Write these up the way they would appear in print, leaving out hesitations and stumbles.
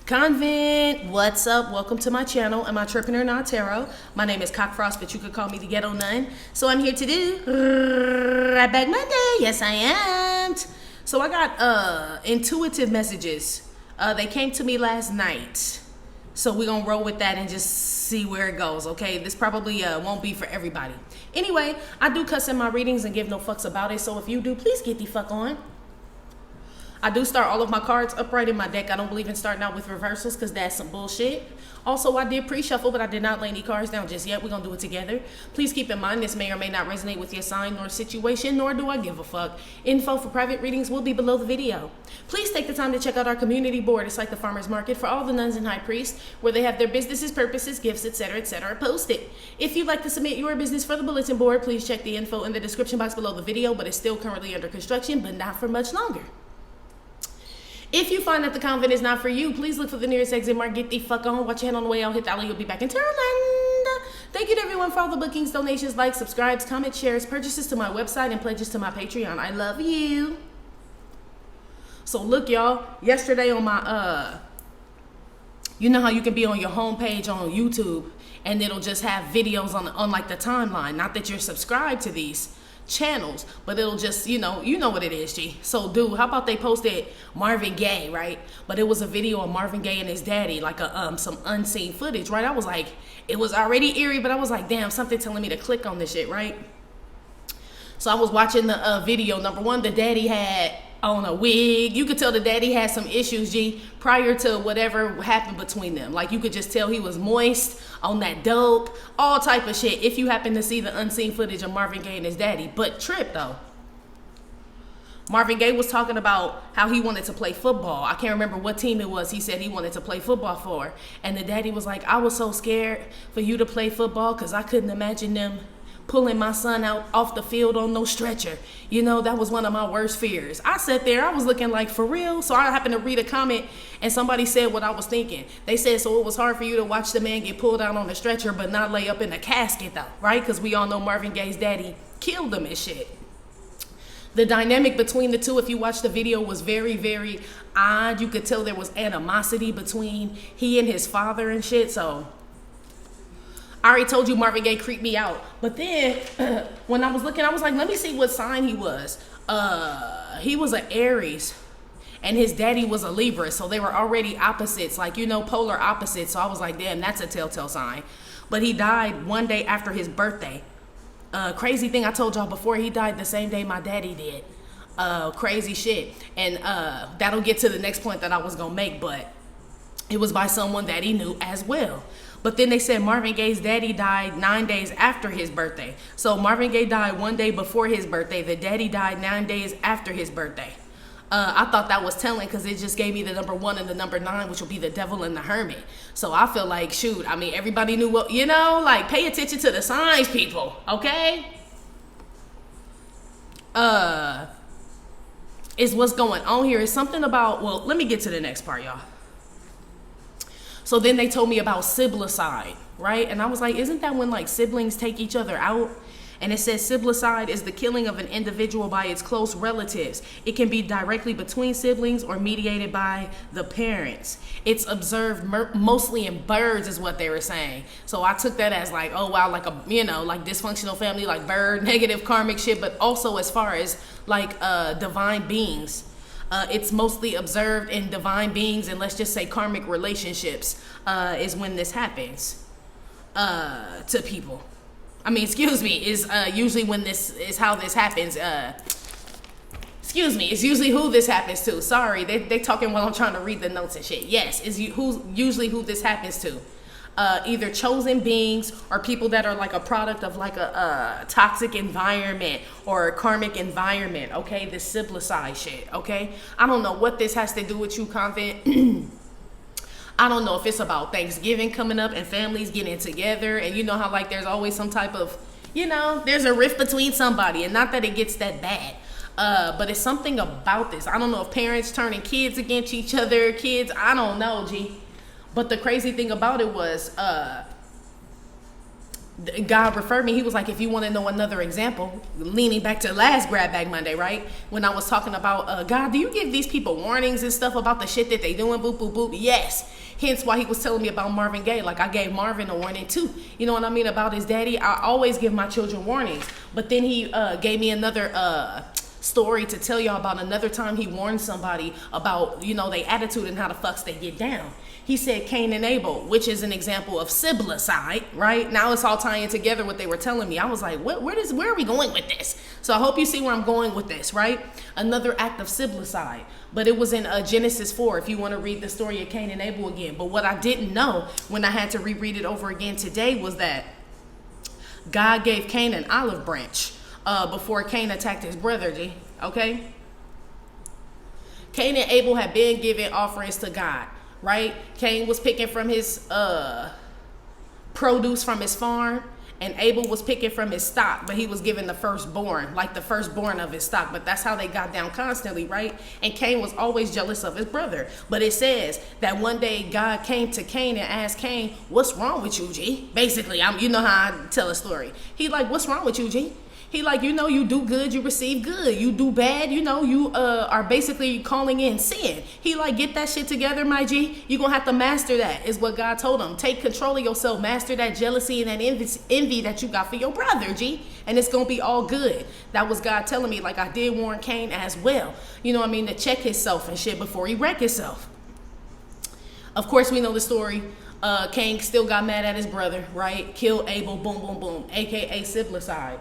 Convent, what's up? Welcome to my channel. Am I tripping or not, Tarot? My name is Cockfrost, but you could call me the Ghetto Nun. So I'm here to do Right Back Monday. Yes, I am. So I got intuitive messages. They came to me last night. So we're gonna roll with that and just see where it goes, okay? This probably won't be for everybody. Anyway, I do cuss in my readings and give no fucks about it. So if you do, please get the fuck on. I do start all of my cards upright in my deck. I don't believe in starting out with reversals because that's some bullshit. Also, I did pre-shuffle, but I did not lay any cards down just yet. We're going to do it together. Please keep in mind this may or may not resonate with your sign or situation, nor do I give a fuck. Info for private readings will be below the video. Please take the time to check out our community board. It's like the farmer's market for all the nuns and high priests, where they have their businesses, purposes, gifts, etc., posted. If you'd like to submit your business for the bulletin board, please check the info in the description box below the video, but it's still currently under construction, but not for much longer. If you find that the convent is not for you, please look for the nearest exit mark. Get the fuck on. Watch your hand on the way out. Hit the alley. You'll be back in Tarotland. Thank you to everyone for all the bookings, donations, likes, subscribes, comments, shares, purchases to my website, and pledges to my Patreon. I love you. So look, y'all. Yesterday on my, you know how you can be on your homepage on YouTube, and it'll just have videos on like the timeline. Not that you're subscribed to these channels, but it'll just, you know what it is, G. So dude, how about they posted Marvin Gaye, right? But it was a video of Marvin Gaye and his daddy, like a some unseen footage, right? I was like, it was already eerie, but I was like, damn, something telling me to click on this shit, right? So I was watching the video. Number one, the daddy had on a wig. You could tell the daddy had some issues, G, prior to whatever happened between them. Like, you could just tell he was moist on that dope, all type of shit, if you happen to see the unseen footage of Marvin Gaye and his daddy. But trip, though. Marvin Gaye was talking about how he wanted to play football. I can't remember what team it was he said he wanted to play football for. And the daddy was like, I was so scared for you to play football because I couldn't imagine them pulling my son out off the field on no stretcher. You know, that was one of my worst fears. I sat there, I was looking like, for real? So I happened to read a comment and somebody said what I was thinking. They said, so it was hard for you to watch the man get pulled out on the stretcher but not lay up in the casket though, right? Because we all know Marvin Gaye's daddy killed him and shit. The dynamic between the two, if you watch the video, was very, very odd. You could tell there was animosity between he and his father and shit, so I already told you Marvin Gaye creeped me out. But then when I was looking, I was like, let me see what sign he was. He was an Aries and his daddy was a Libra. So they were already opposites, like, you know, polar opposites. So I was like, damn, that's a telltale sign. But he died one day after his birthday. Crazy thing, I told y'all before, he died the same day my daddy did. Crazy shit. And that'll get to the next point that I was gonna make, but it was by someone that he knew as well. But then they said Marvin Gaye's daddy died 9 days after his birthday. So Marvin Gaye died one day before his birthday. The daddy died 9 days after his birthday. I thought that was telling because it just gave me the number 1 and the number 9, which will be the devil and the hermit. So I feel like, shoot, I mean, everybody knew what, you know, like, pay attention to the signs, people, okay? Is what's going on here is something about, well, let me get to the next part, y'all. So then they told me about siblicide, right? And I was like, isn't that when like siblings take each other out? And it says siblicide is the killing of an individual by its close relatives. It can be directly between siblings or mediated by the parents. It's observed mostly in birds is what they were saying. So I took that as like, oh wow, like a, you know, like dysfunctional family, like bird, negative karmic shit, but also as far as like divine beings. It's mostly observed in divine beings and let's just say karmic relationships is when this happens to people. I mean, excuse me, is usually when this is how this happens. Excuse me, it's usually who this happens to. Sorry, they talking while I'm trying to read the notes and shit. Yes, is usually who this happens to. Either chosen beings or people that are like a product of like a toxic environment or a karmic environment, okay? This siblicide shit, okay? I don't know what this has to do with you, Convent. I don't know if it's about Thanksgiving coming up and families getting together and you know how like there's always some type of, you know, there's a rift between somebody and not that it gets that bad. But it's something about this. I don't know if parents turning kids against each other, kids, I don't know, G. But the crazy thing about it was, God referred me. He was like, if you want to know another example, leaning back to last Grab Bag Monday, right? When I was talking about, God, do you give these people warnings and stuff about the shit that they doing? Boop, boop, boop. Yes. Hence why he was telling me about Marvin Gaye. Like I gave Marvin a warning too. You know what I mean? About his daddy. I always give my children warnings. But then he gave me another story to tell y'all about another time he warned somebody about, you know, their attitude and how the fucks they get down. He said Cain and Abel, which is an example of siblicide, right? Now it's all tying together what they were telling me. I was like, where are we going with this? So I hope you see where I'm going with this, right? Another act of siblicide. But it was in Genesis 4, if you want to read the story of Cain and Abel again. But what I didn't know when I had to reread it over again today was that God gave Cain an olive branch before Cain attacked his brother, G, okay? Cain and Abel had been giving offerings to God. Right? Cain was picking from his produce from his farm, and Abel was picking from his stock, but he was given the firstborn, like the firstborn of his stock. But that's how they got down constantly, right? And Cain was always jealous of his brother. But it says that one day God came to Cain and asked Cain, what's wrong with you, G? Basically, you know how I tell a story. He like, what's wrong with you, G? He like, you know, you do good, you receive good. You do bad, you know, you are basically calling in sin. He like, get that shit together, my G. You're going to have to master that, is what God told him. Take control of yourself. Master that jealousy and that envy that you got for your brother, G. And it's going to be all good. That was God telling me, like I did warn Cain as well. You know what I mean? To check himself and shit before he wreck himself. Of course, we know the story. Cain still got mad at his brother, right? Killed Abel, boom, boom, boom, a.k.a. siblicide.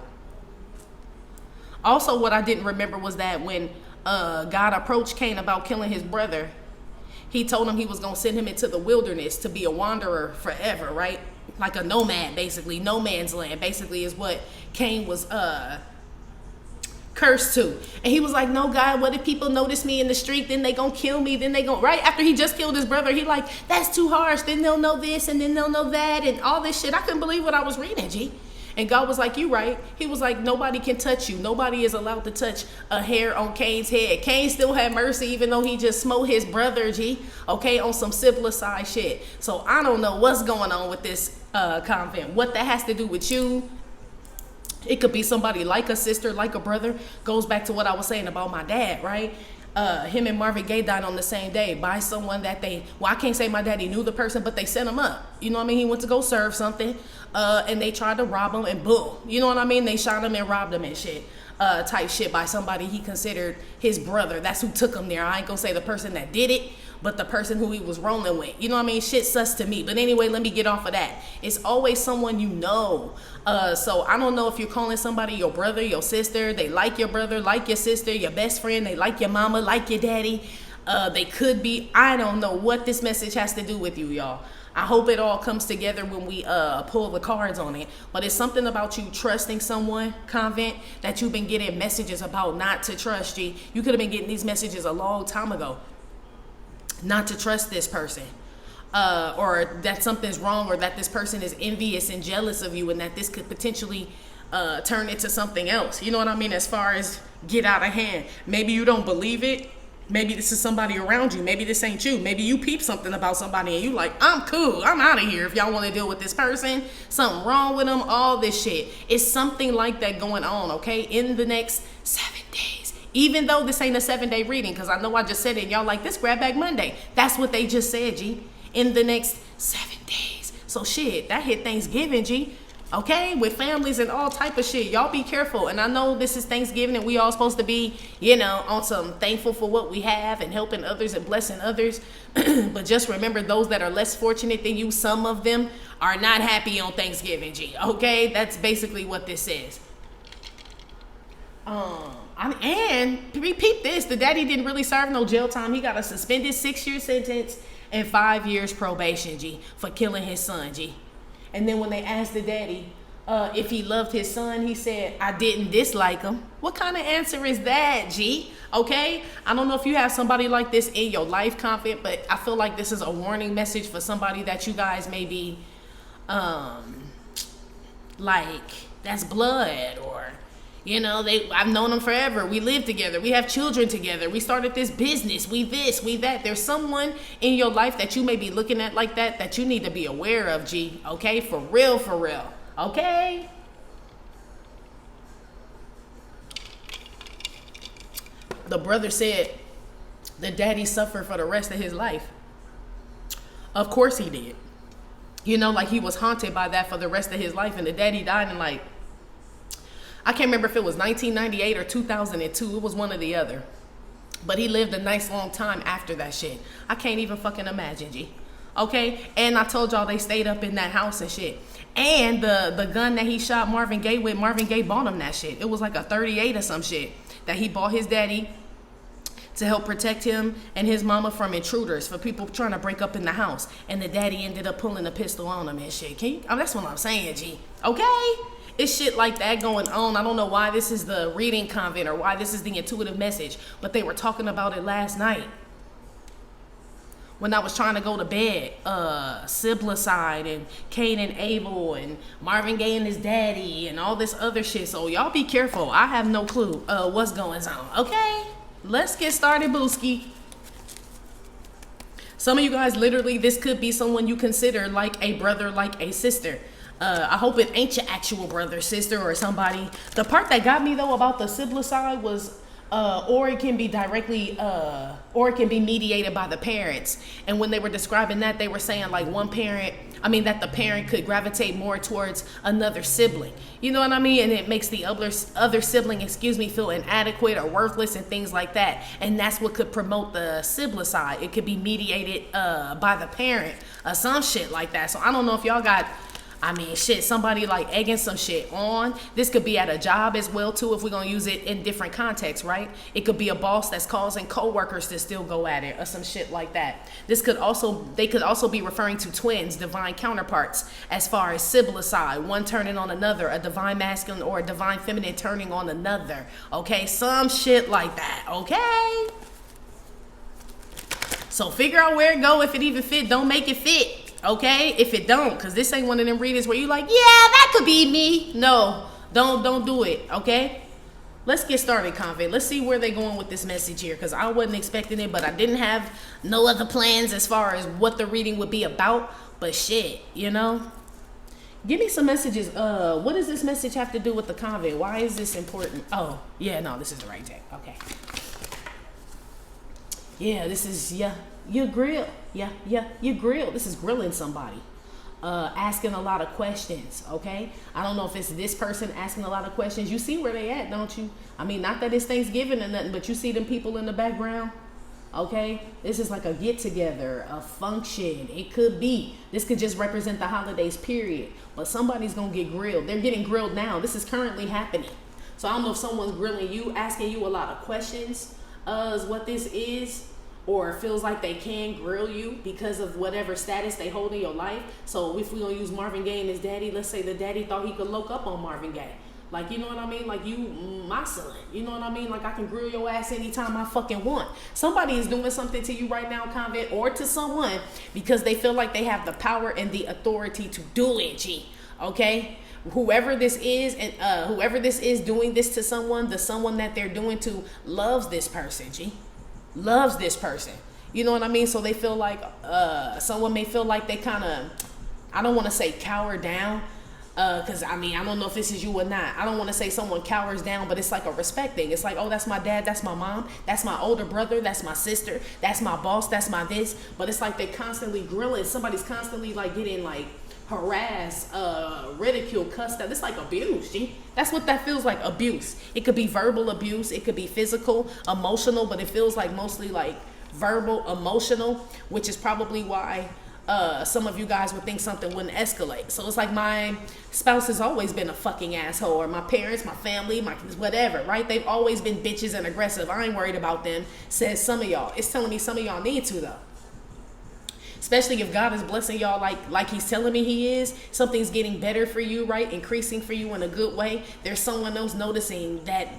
Also, what I didn't remember was that when God approached Cain about killing his brother, he told him he was going to send him into the wilderness to be a wanderer forever, right? Like a nomad, basically. No man's land, basically, is what Cain was cursed to. And he was like, no, God, what if people notice me in the street? Then they going to kill me. Then they going to, right? After he just killed his brother, he like, that's too harsh. Then they'll know this and then they'll know that and all this shit. I couldn't believe what I was reading, G. And God was like, you right. He was like, nobody can touch you. Nobody is allowed to touch a hair on Cain's head. Cain still had mercy even though he just smote his brother, G. Okay, on some siblicide shit. So I don't know what's going on with this convent. What that has to do with you. It could be somebody like a sister, like a brother. Goes back to what I was saying about my dad, right? Him and Marvin Gaye died on the same day by someone that I can't say my daddy knew the person, but they set him up. You know what I mean? He went to go serve something, and they tried to rob him, and boom. You know what I mean? They shot him and robbed him and shit. Type shit by somebody he considered his brother. That's who took him there. I ain't gonna say the person that did it, but the person who he was rolling with. You know what I mean? Shit sus to me. But anyway, let me get off of that. It's always someone you know. So I don't know if you're calling somebody your brother, your sister. They like your brother, like your sister, your best friend. They like your mama, like your daddy. They could be. I don't know what this message has to do with you, y'all. I hope it all comes together when we pull the cards on it. But it's something about you trusting someone, Convent, that you've been getting messages about not to trust, G. You could have been getting these messages a long time ago. Not to trust this person. Or that something's wrong, or that this person is envious and jealous of you, and that this could potentially turn into something else. You know what I mean? As far as get out of hand. Maybe you don't believe it. Maybe this is somebody around you. Maybe this ain't you. Maybe you peep something about somebody and you like, I'm cool. I'm out of here if y'all want to deal with this person. Something wrong with them, all this shit. It's something like that going on, okay? In the next 7 days. Even though this ain't a 7-day reading, because I know I just said it and y'all like, this Grab Bag Monday. That's what they just said, G. In the next 7 days. So shit, that hit Thanksgiving, G. Okay, with families and all type of shit. Y'all be careful. And I know this is Thanksgiving and we all supposed to be, you know, on some thankful for what we have and helping others and blessing others. But just remember, those that are less fortunate than you, some of them are not happy on Thanksgiving, G. Okay, that's basically what this is. And repeat this, the daddy didn't really serve no jail time. He got a suspended 6-year sentence and 5 years probation, G, for killing his son, G. And then when they asked the daddy if he loved his son, he said, I didn't dislike him. What kind of answer is that, G? Okay? I don't know if you have somebody like this in your life, Convent, but I feel like this is a warning message for somebody that you guys may be, like, that's blood, or, you know, I've known them forever. We live together. We have children together. We started this business. We this, we that. There's someone in your life that you may be looking at like that you need to be aware of, G. Okay? For real, for real. Okay? The brother said the daddy suffered for the rest of his life. Of course he did. You know, like he was haunted by that for the rest of his life. And the daddy died in like, I can't remember if it was 1998 or 2002. It was one or the other. But he lived a nice long time after that shit. I can't even fucking imagine, G. Okay? And I told y'all they stayed up in that house and shit. And the gun that he shot Marvin Gaye with, Marvin Gaye bought him that shit. It was like a 38 or some shit that he bought his daddy to help protect him and his mama from intruders, for people trying to break up in the house. And the daddy ended up pulling a pistol on him and shit. That's what I'm saying, G. Okay? It's shit like that going on. I don't know why this is the reading convent or why this is the intuitive message, but they were talking about it last night when I was trying to go to bed. Siblicide and Cain and Abel and Marvin Gaye and his daddy and all this other shit. So y'all be careful. I have no clue what's going on. Okay? Let's get started, Booski. Some of you guys, literally, this could be someone you consider like a brother, like a sister. I hope it ain't your actual brother, sister, or somebody. The part that got me, though, about the siblicide was, or it can be directly, or it can be mediated by the parents. And when they were describing that, they were saying, like, that the parent could gravitate more towards another sibling. You know what I mean? And it makes the other sibling, feel inadequate or worthless and things like that. And that's what could promote the siblicide. It could be mediated by the parent or some shit like that. So I don't know if y'all got... somebody like egging some shit on. This could be at a job as well too, if we're gonna use it in different contexts, right? It could be a boss that's causing co-workers to still go at it or some shit like that. They could also be referring to twins, divine counterparts, as far as siblicide, one turning on another, a divine masculine or a divine feminine turning on another. Okay, some shit like that. Okay. So figure out where it go. If it even fit, don't make it fit. Okay, if it don't, because this ain't one of them readings where you like, yeah, that could be me. No, don't do it. Okay, let's get started, Convent. Let's see where they going with this message here, because I wasn't expecting it, but I didn't have no other plans as far as what the reading would be about. But shit, you know, give me some messages. What does this message have to do with the Convent? Why is this important? Oh, yeah, no, this is the right deck. Okay. Yeah, this is, you grill. You grill. This is grilling somebody. Asking a lot of questions, okay? I don't know if it's this person asking a lot of questions. You see where they at, don't you? I mean, not that it's Thanksgiving or nothing, but you see them people in the background, okay? This is like a get-together, a function. It could be. This could just represent the holidays, period. But somebody's going to get grilled. They're getting grilled now. This is currently happening. So I don't know if someone's grilling you, asking you a lot of questions, is what this is. Or feels like they can grill you because of whatever status they hold in your life. So if we're going to use Marvin Gaye and his daddy, let's say the daddy thought he could look up on Marvin Gaye. Like, you know what I mean? Like, you, my son. You know what I mean? Like, I can grill your ass anytime I fucking want. Somebody is doing something to you right now, Convent, or to someone, because they feel like they have the power and the authority to do it, G. Okay? Whoever this is, and whoever this is doing this to someone, the someone that they're doing to loves this person, G. Loves this person. You know what I mean? So they feel like someone may feel like they kind of, I don't want to say cower down, because I don't know if this is you or not. I don't want to say someone cowers down, but it's like a respect thing. It's like, oh, that's my dad, that's my mom, that's my older brother, that's my sister, that's my boss, that's my this. But it's like they're constantly grilling. Somebody's constantly like getting like harassed, ridiculed, cussed out. It's like abuse, G. That's what that feels like, abuse. It could be verbal abuse, it could be physical, emotional, but it feels like mostly like verbal, emotional, which is probably why some of you guys would think something wouldn't escalate. So it's like my spouse has always been a fucking asshole, or my parents, my family, my whatever, right? They've always been bitches and aggressive. I ain't worried about them, says some of y'all. It's telling me some of y'all need to, though. Especially if God is blessing y'all like he's telling me he is. Something's getting better for you, right? Increasing for you in a good way. There's someone else noticing that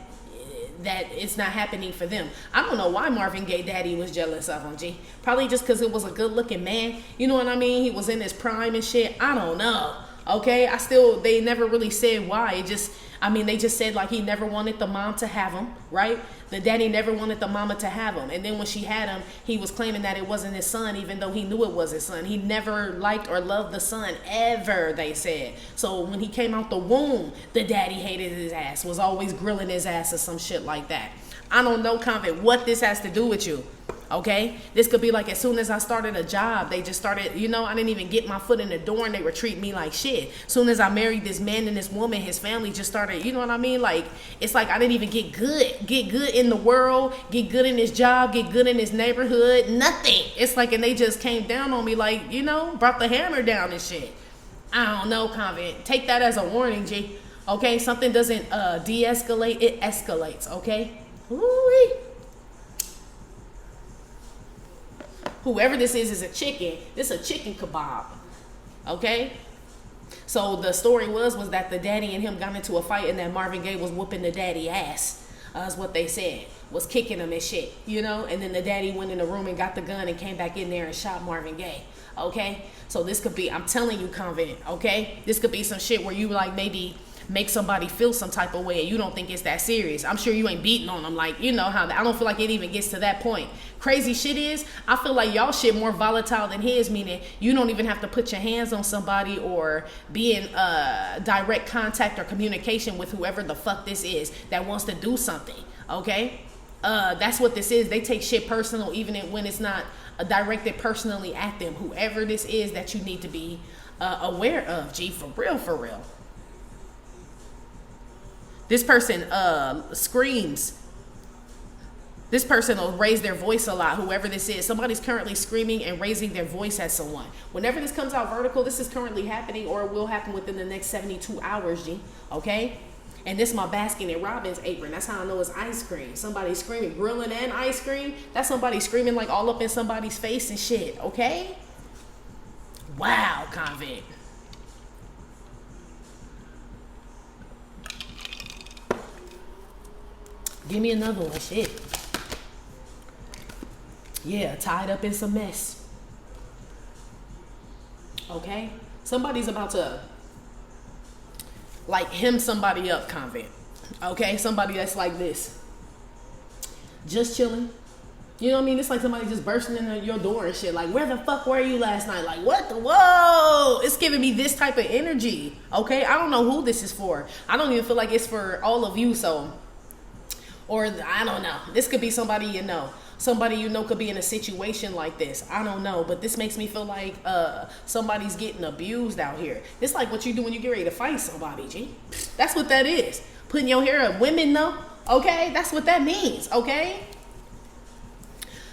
it's not happening for them. I don't know why Marvin Gaye daddy was jealous of him, G. Probably just because it was a good looking man. You know what I mean? He was in his prime and shit. I don't know. Okay, they never really said why. They just said like he never wanted the mom to have him, right? The daddy never wanted the mama to have him. And then when she had him, he was claiming that it wasn't his son, even though he knew it was his son. He never liked or loved the son ever, they said. So when he came out the womb, the daddy hated his ass, was always grilling his ass or some shit like that. I don't know, Convent, what this has to do with you. Okay, this could be like as soon as I started a job, they just started, I didn't even get my foot in the door and they were treating me like shit. As soon as I married this man and this woman, his family just started, you know what I mean? Like, it's like I didn't even get good in the world, get good in this job, get good in this neighborhood, nothing. It's like, and they just came down on me like, brought the hammer down and shit. I don't know, Convent. Take that as a warning, G. Okay, something doesn't de-escalate, it escalates, okay? Ooh-wee. Whoever this is a chicken. This is a chicken kebab. Okay? So the story was that the daddy and him got into a fight and that Marvin Gaye was whooping the daddy ass. That's what they said. Was kicking him and shit. And then the daddy went in the room and got the gun and came back in there and shot Marvin Gaye. Okay? So this could be, I'm telling you, Convent, okay? This could be some shit where you like maybe make somebody feel some type of way and you don't think it's that serious. I'm sure you ain't beating on them like, how I don't feel like it even gets to that point. Crazy shit is, I feel like y'all shit more volatile than his, meaning you don't even have to put your hands on somebody or be in direct contact or communication with whoever the fuck this is that wants to do something, okay? That's what this is. They take shit personal even when it's not directed personally at them. Whoever this is that you need to be aware of, G, for real, for real. This person screams. This person will raise their voice a lot, whoever this is. Somebody's currently screaming and raising their voice at someone. Whenever this comes out vertical, this is currently happening or it will happen within the next 72 hours, G. Okay? And this is my Baskin and Robbins apron. That's how I know it's ice cream. Somebody screaming, grilling and ice cream. That's somebody screaming like all up in somebody's face and shit. Okay? Wow, Convent. Give me another one, shit. Yeah, tied up in some mess. Okay? Somebody's about to, like, hem somebody up, Convent. Okay? Somebody that's like this. Just chilling. You know what I mean? It's like somebody just bursting in your door and shit. Like, where the fuck were you last night? Like, what the, whoa! It's giving me this type of energy. Okay? I don't know who this is for. I don't even feel like it's for all of you, so... Or, I don't know. This could be somebody you know. Somebody you know could be in a situation like this. I don't know. But this makes me feel like somebody's getting abused out here. It's like what you do when you get ready to fight somebody, G. That's what that is. Putting your hair up. Women know. Okay? That's what that means. Okay?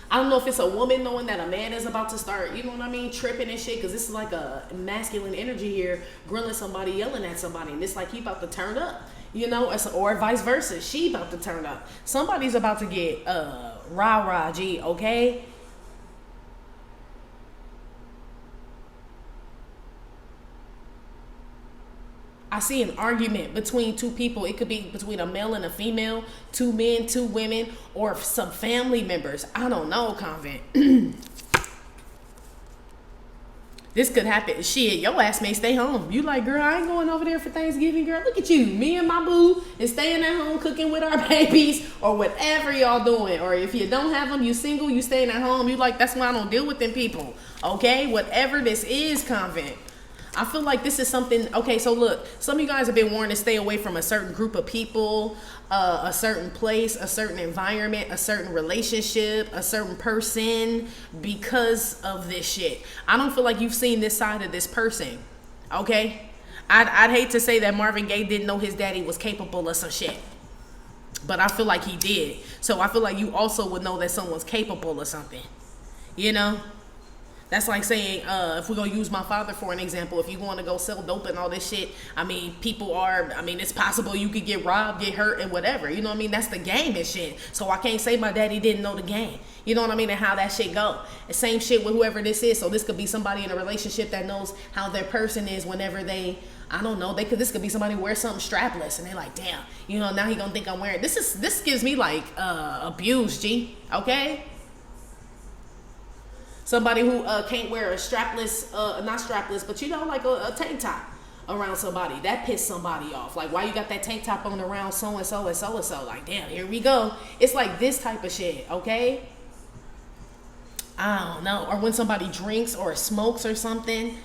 I don't know if it's a woman knowing that a man is about to start, you know what I mean, tripping and shit. Because this is like a masculine energy here. Grilling somebody, yelling at somebody. And it's like he about to turn up. You know, or vice versa. She about to turn up. Somebody's about to get rah-rah, G, okay? I see an argument between two people. It could be between a male and a female, two men, two women, or some family members. I don't know, Convent. This could happen. Shit, your ass may stay home. You like, girl, I ain't going over there for Thanksgiving, girl. Look at you. Me and my boo is staying at home cooking with our babies or whatever y'all doing. Or if you don't have them, you single, you staying at home. You like, that's why I don't deal with them people. Okay? Whatever this is, Convent. I feel like this is something, okay, so look, some of you guys have been warned to stay away from a certain group of people, a certain place, a certain environment, a certain relationship, a certain person because of this shit. I don't feel like you've seen this side of this person, okay? I'd hate to say that Marvin Gaye didn't know his daddy was capable of some shit, but I feel like he did. So I feel like you also would know that someone's capable of something, you know? That's like saying, if we're going to use my father for an example, if you want to go sell dope and all this shit, I mean, it's possible you could get robbed, get hurt, and whatever. You know what I mean? That's the game and shit. So I can't say my daddy didn't know the game. You know what I mean? And how that shit go. The same shit with whoever this is. So this could be somebody in a relationship that knows how their person is whenever they, I don't know, this could be somebody who wears something strapless and they're like, damn, you know, now he gonna think I'm wearing, this gives me like abuse, G, okay? Somebody who can't wear a strapless, not strapless, but you know, like a tank top. around somebody. That pissed somebody off. Like, why you got that tank top on around so-and-so and so-and-so? Like, damn, here we go. It's like this type of shit, okay? I don't know. Or when somebody drinks or smokes or something,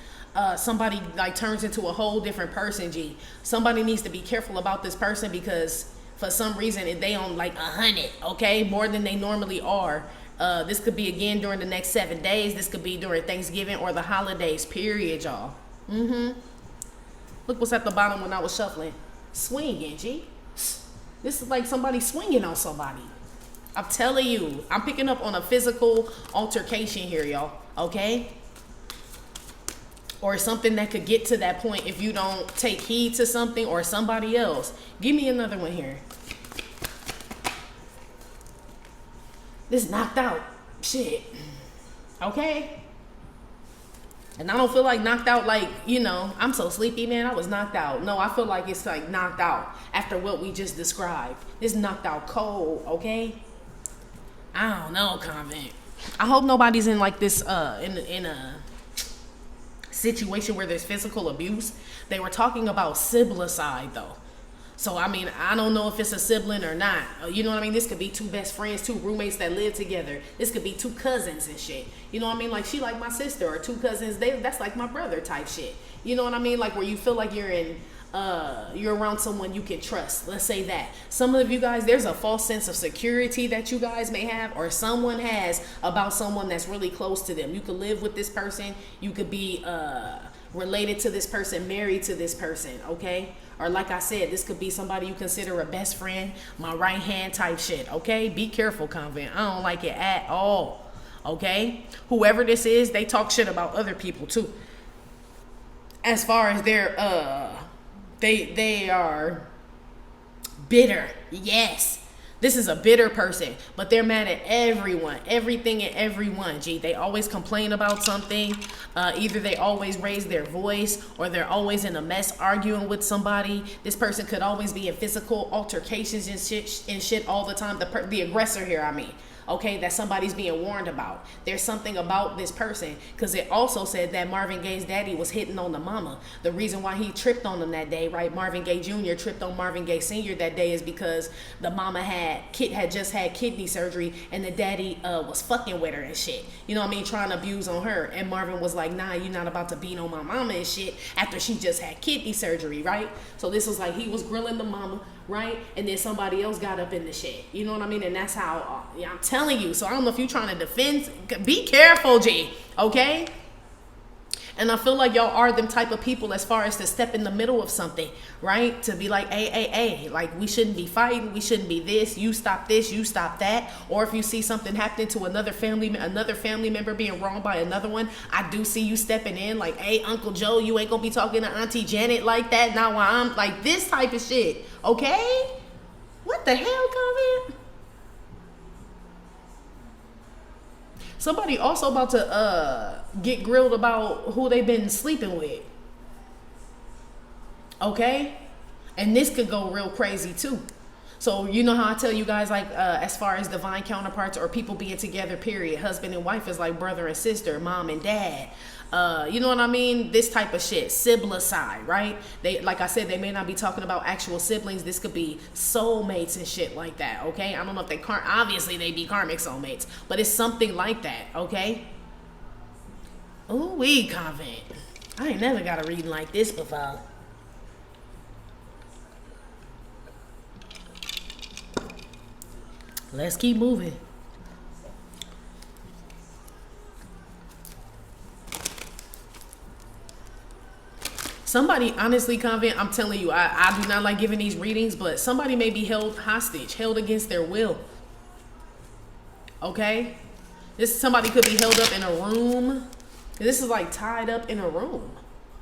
somebody like turns into a whole different person, G. Somebody needs to be careful about this person because for some reason they on like 100, okay? More than they normally are. This could be again during the next 7 days. This could be during Thanksgiving or the holidays, period, y'all. Look what's at the bottom when I was shuffling. Swinging, G. This is like somebody swinging on somebody. I'm telling you. I'm picking up on a physical altercation here, y'all. Okay? Or something that could get to that point if you don't take heed to something or somebody else. Give me another one here. This knocked out. Shit. Okay? And I don't feel like knocked out like, you know, I'm so sleepy, man. I was knocked out. No, I feel like it's like knocked out after what we just described. This knocked out cold, okay? I don't know, Convent. I hope nobody's in like this, in a situation where there's physical abuse. They were talking about siblicide, though. So, I mean, I don't know if it's a sibling or not. You know what I mean? This could be two best friends, two roommates that live together. This could be two cousins and shit. You know what I mean? Like, she like my sister, or two cousins, that's like my brother type shit. You know what I mean? Like, where you feel like you're around someone you can trust. Let's say that. Some of you guys, there's a false sense of security that you guys may have, or someone has, about someone that's really close to them. You could live with this person. You could be related to this person, married to this person, okay? Or like I said, this could be somebody you consider a best friend, my right hand type shit, okay? Be careful, Convent. I don't like it at all, okay? Whoever this is, they talk shit about other people too. As far as they are bitter, yes. This is a bitter person, but they're mad at everyone, everything and everyone. Gee, they always complain about something. Either they always raise their voice or they're always in a mess arguing with somebody. This person could always be in physical altercations and shit all the time. The aggressor here, I mean. Okay, that somebody's being warned about. There's something about this person, because it also said that Marvin Gaye's daddy was hitting on the mama. The reason why he tripped on him that day, right? Marvin Gaye Jr. tripped on Marvin Gaye Sr. that day is because the mama had just had kidney surgery and the daddy was fucking with her and shit. You know what I mean? Trying to abuse on her. And Marvin was like, nah, you're not about to beat on my mama and shit after she just had kidney surgery, right? So this was like he was grilling the mama, right? And then somebody else got up in the shit. You know what I mean? And that's how, yeah, I'm telling you. So I don't know if you're trying to defend. Be careful, G. Okay? And I feel like y'all are them type of people as far as to step in the middle of something, right? To be like, hey, like we shouldn't be fighting. We shouldn't be this. You stop this. You stop that. Or if you see something happening to another family member being wronged by another one, I do see you stepping in like, hey, Uncle Joe, you ain't gonna be talking to Auntie Janet like that. Now while I'm like this type of shit, okay? What the hell, Convent? Somebody also about to get grilled about who they've been sleeping with. Okay? And this could go real crazy too. So you know how I tell you guys, like as far as divine counterparts or people being together, period. Husband and wife is like brother and sister, mom and dad. You know what I mean? This type of shit. Siblicide, right? They, like I said, they may not be talking about actual siblings. This could be soulmates and shit like that, okay? I don't know if they obviously they be karmic soulmates, but it's something like that, okay? Ooh wee, Convent. I ain't never got a reading like this before. Let's keep moving. Somebody, honestly, Convent, I'm telling you, I do not like giving these readings, but somebody may be held hostage, held against their will. Okay? Somebody could be held up in a room. This is like tied up in a room.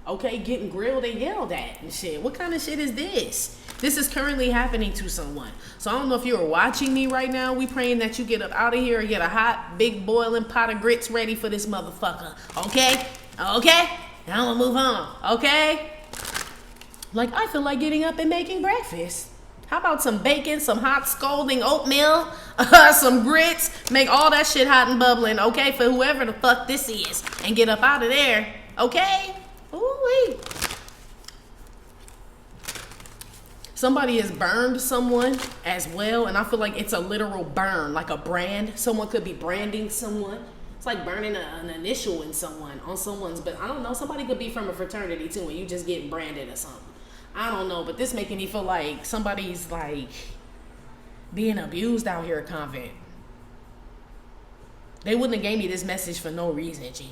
Okay? Getting grilled and yelled at and shit. What kind of shit is this? This is currently happening to someone. So I don't know if you're watching me right now. We praying that you get up out of here and get a hot, big boiling pot of grits ready for this motherfucker. Okay? Okay? Now I'm gonna move on, okay? Like, I feel like getting up and making breakfast. How about some bacon, some hot scalding oatmeal, some grits, make all that shit hot and bubbling, okay? For whoever the fuck this is, and get up out of there, okay? Ooh-wee. Somebody has burned someone as well, and I feel like it's a literal burn, like a brand. Someone could be branding someone. It's like burning an initial in someone, on someone's, but I don't know. Somebody could be from a fraternity too, and you just getting branded or something. I don't know, but this making me feel like somebody's like being abused out here at Convent. They wouldn't have gave me this message for no reason, G.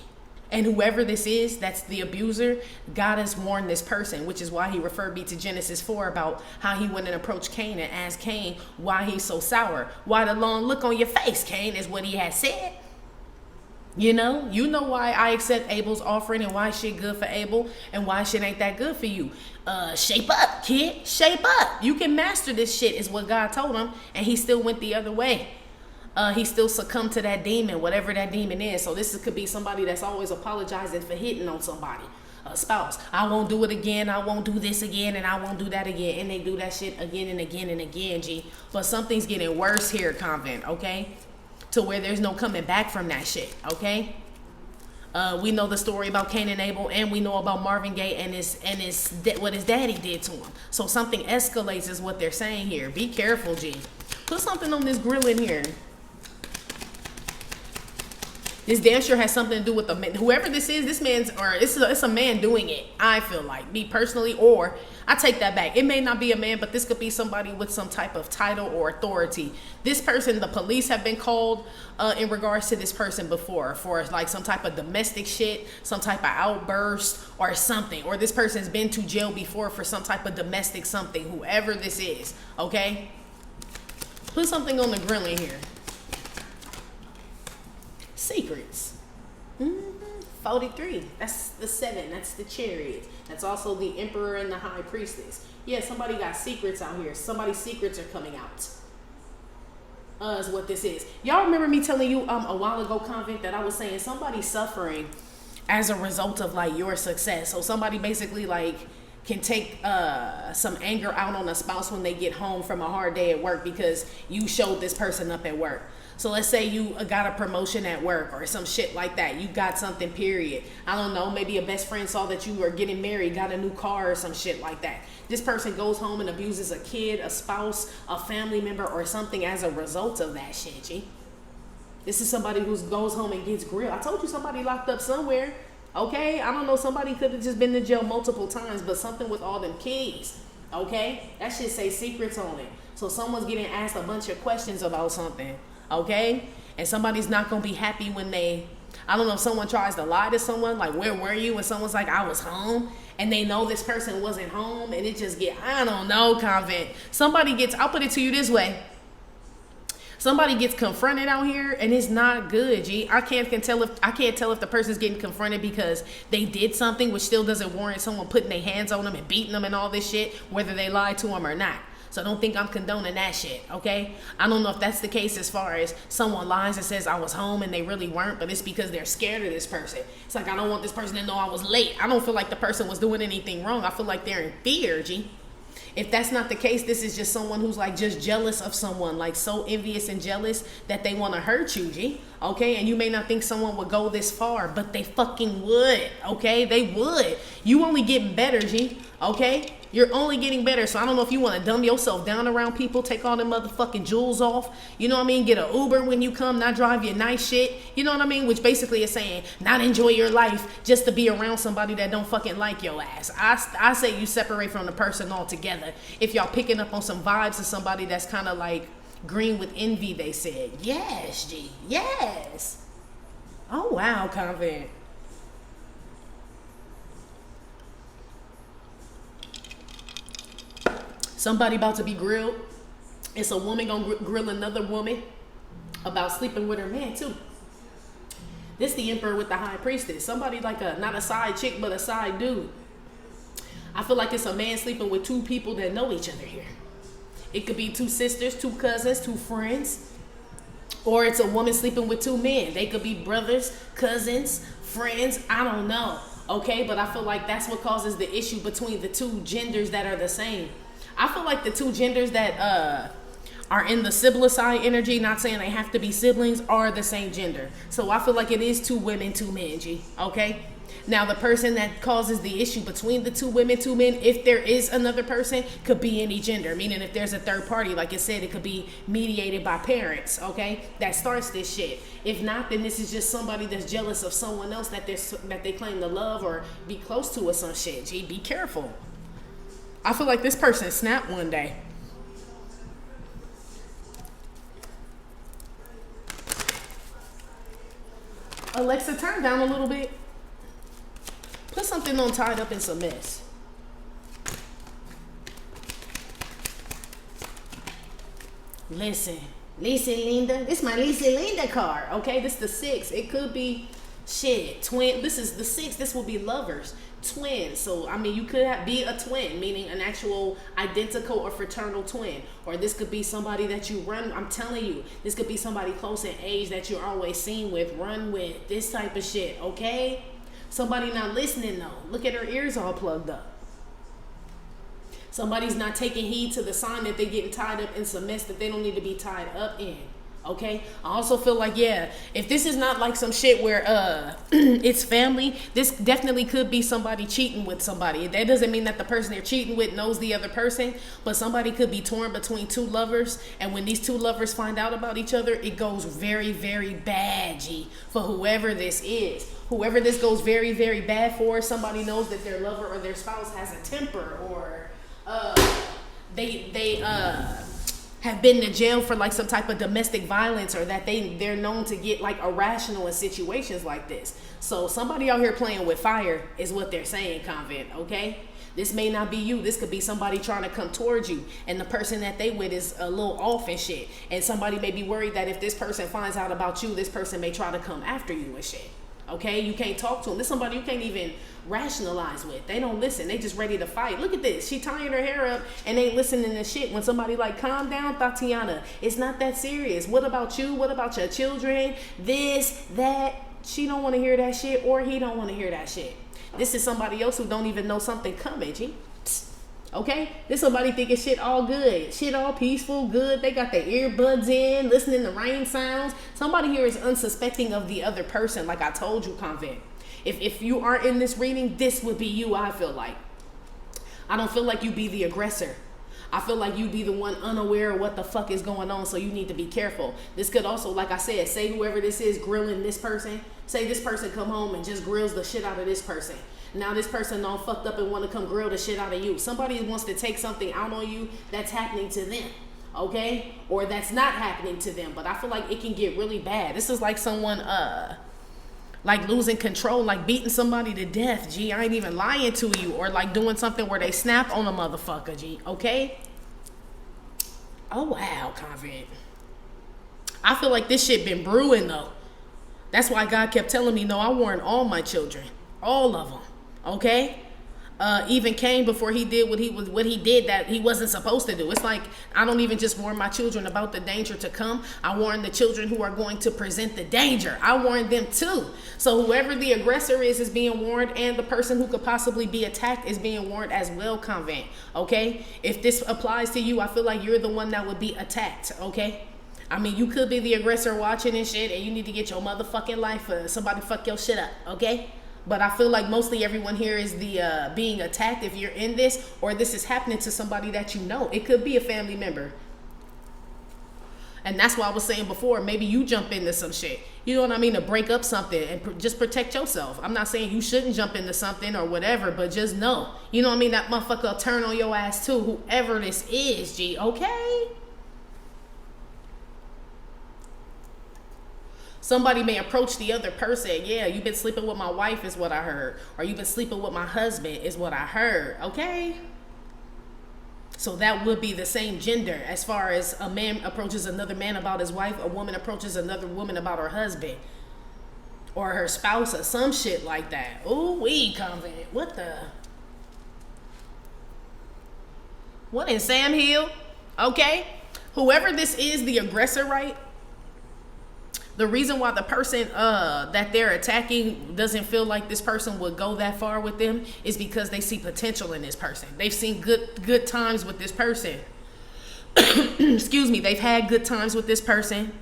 And whoever this is, that's the abuser, God has warned this person, which is why he referred me to Genesis 4 about how he went and approached Cain and asked Cain why he's so sour. Why the long look on your face, Cain, is what he had said. You know why I accept Abel's offering and why shit good for Abel and why shit ain't that good for you. Shape up, kid, shape up. You can master this shit is what God told him, and he still went the other way. He still succumbed to that demon, whatever that demon is. So this could be somebody that's always apologizing for hitting on somebody. A spouse. I won't do it again. I won't do this again. And I won't do that again. And they do that shit again and again and again, G. But something's getting worse here, Convent, okay? To where there's no coming back from that shit, okay? We know the story about Cain and Abel, and we know about Marvin Gaye and what his daddy did to him. So something escalates is what they're saying here. Be careful, G. Put something on this grill in here. This damn sure has something to do with the man. Whoever this is, it's a man doing it, I feel like, me personally, or I take that back. It may not be a man, but this could be somebody with some type of title or authority. This person, the police have been called in regards to this person before for like some type of domestic shit, some type of outburst or something. Or this person's been to jail before for some type of domestic something, whoever this is, okay? Put something on the grill in here. Secrets. 43. That's the 7. That's the chariot. That's also the emperor and the high priestess. Yeah, somebody got secrets out here. Somebody's secrets are coming out. Is what this is. Y'all remember me telling you a while ago, Convent, that I was saying somebody's suffering as a result of like your success. So somebody basically like can take some anger out on a spouse when they get home from a hard day at work because you showed this person up at work. So let's say you got a promotion at work or some shit like that. You got something, period. I don't know, maybe a best friend saw that you were getting married, got a new car or some shit like that. This person goes home and abuses a kid, a spouse, a family member or something as a result of that shit, G. This is somebody who goes home and gets grilled. I told you somebody locked up somewhere. Okay, I don't know, somebody could have just been to jail multiple times, but something with all them keys. Okay, that shit say secrets on it. So someone's getting asked a bunch of questions about something. Okay, and somebody's not gonna be happy when they, I don't know, if someone tries to lie to someone, like, where were you? And someone's like, I was home, and they know this person wasn't home, and it just get, I don't know, Convent. Somebody gets, I'll put it to you this way. Somebody gets confronted out here, and it's not good, G. I can't tell if the person's getting confronted because they did something, which still doesn't warrant someone putting their hands on them and beating them and all this shit, whether they lied to them or not. So don't think I'm condoning that shit, okay? I don't know if that's the case as far as someone lies and says I was home and they really weren't, but it's because they're scared of this person. It's like, I don't want this person to know I was late. I don't feel like the person was doing anything wrong. I feel like they're in fear, G. If that's not the case, this is just someone who's like just jealous of someone, like so envious and jealous that they want to hurt you, G. Okay, and you may not think someone would go this far, but they fucking would, okay? They would. You only get better, G, okay? You're only getting better, so I don't know if you want to dumb yourself down around people, take all them motherfucking jewels off, you know what I mean? Get an Uber when you come, not drive your nice shit, you know what I mean? Which basically is saying, not enjoy your life just to be around somebody that don't fucking like your ass. I say you separate from the person altogether. If y'all picking up on some vibes of somebody that's kind of like green with envy, they said. Yes, G, yes. Oh, wow, Convent. Somebody about to be grilled. It's a woman gonna grill another woman about sleeping with her man too. This the emperor with the high priestess. Somebody like not a side chick, but a side dude. I feel like it's a man sleeping with two people that know each other here. It could be two sisters, two cousins, two friends. Or it's a woman sleeping with two men. They could be brothers, cousins, friends, I don't know. Okay, but I feel like that's what causes the issue between the two genders that are the same. I feel like the two genders that are in the siblicide energy, not saying they have to be siblings, are the same gender. So I feel like it is two women, two men, G, okay? Now, the person that causes the issue between the two women, two men, if there is another person, could be any gender. Meaning if there's a third party, like I said, it could be mediated by parents, okay? That starts this shit. If not, then this is just somebody that's jealous of someone else that they claim to love or be close to or some shit. Gee, be careful. I feel like this person snapped one day. Alexa, turn down a little bit. Put something on tied up in some mess. Listen, Linda. This is my Lisa Linda card. Okay, this is the 6. It could be shit. Twin. This is the 6. This will be lovers. Twins. So, I mean, you could be a twin, meaning an actual identical or fraternal twin. Or this could be somebody that you run. I'm telling you, this could be somebody close in age that you're always seen with, run with, this type of shit, okay? Somebody not listening though. Look at her ears all plugged up. Somebody's not taking heed to the sign that they're getting tied up in some mess that they don't need to be tied up in. Okay? I also feel like, yeah, if this is not like some shit where it's family, this definitely could be somebody cheating with somebody. That doesn't mean that the person they're cheating with knows the other person, but somebody could be torn between two lovers, and when these two lovers find out about each other, it goes very, very bad, G, for whoever this is. Whoever this goes very, very bad for, somebody knows that their lover or their spouse has a temper, or they have been to jail for like some type of domestic violence, or that they're known to get like irrational in situations like this. So somebody out here playing with fire is what they're saying, Convent, okay? This may not be you. This could be somebody trying to come towards you, and the person that they with is a little off and shit. And somebody may be worried that if this person finds out about you, this person may try to come after you and shit. Okay, you can't talk to them. This is somebody you can't even rationalize with. They don't listen. They just ready to fight. Look at this. She tying her hair up and ain't listening to shit. When somebody like, calm down, Tatiana. It's not that serious. What about you? What about your children? This, that. She don't want to hear that shit, or he don't want to hear that shit. This is somebody else who don't even know something coming, G. Okay? This somebody thinking shit all good. Shit all peaceful, good. They got their earbuds in, listening to rain sounds. Somebody here is unsuspecting of the other person, like I told you, Convent. If you are in this reading, this would be you, I feel like. I don't feel like you be the aggressor. I feel like you be the one unaware of what the fuck is going on, so you need to be careful. This could also, like I said, say whoever this is grilling this person. Say this person come home and just grills the shit out of this person. Now this person all fucked up and want to come grill the shit out of you. Somebody wants to take something out on you that's happening to them, okay? Or that's not happening to them. But I feel like it can get really bad. This is like someone, like losing control, like beating somebody to death, G. I ain't even lying to you. Or like doing something where they snap on a motherfucker, G, okay? Oh, wow, Convent. I feel like this shit been brewing, though. That's why God kept telling me, no, I warn all my children. All of them. Okay? Even Cain, before he did what he did that he wasn't supposed to do. It's like, I don't even just warn my children about the danger to come. I warn the children who are going to present the danger. I warn them too. So whoever the aggressor is being warned, and the person who could possibly be attacked is being warned as well, Convent. Okay? If this applies to you, I feel like you're the one that would be attacked. Okay? I mean, you could be the aggressor watching and shit, and you need to get your motherfucking life for somebody fuck your shit up. Okay? But I feel like mostly everyone here is the being attacked if you're in this, or this is happening to somebody that you know. It could be a family member. And that's why I was saying before, maybe you jump into some shit. You know what I mean? To break up something and just protect yourself. I'm not saying you shouldn't jump into something or whatever, but just know. You know what I mean? That motherfucker will turn on your ass too, whoever this is, G. Okay? Somebody may approach the other person. Yeah, you've been sleeping with my wife is what I heard. Or you've been sleeping with my husband is what I heard. Okay? So that would be the same gender. As far as a man approaches another man about his wife, a woman approaches another woman about her husband. Or her spouse or some shit like that. Ooh, wee, Convent. What the? What in Sam Hill? Okay? Whoever this is, the aggressor, right? The reason why the person that they're attacking doesn't feel like this person would go that far with them is because they see potential in this person. They've seen good times with this person. Excuse me. They've had good times with this person.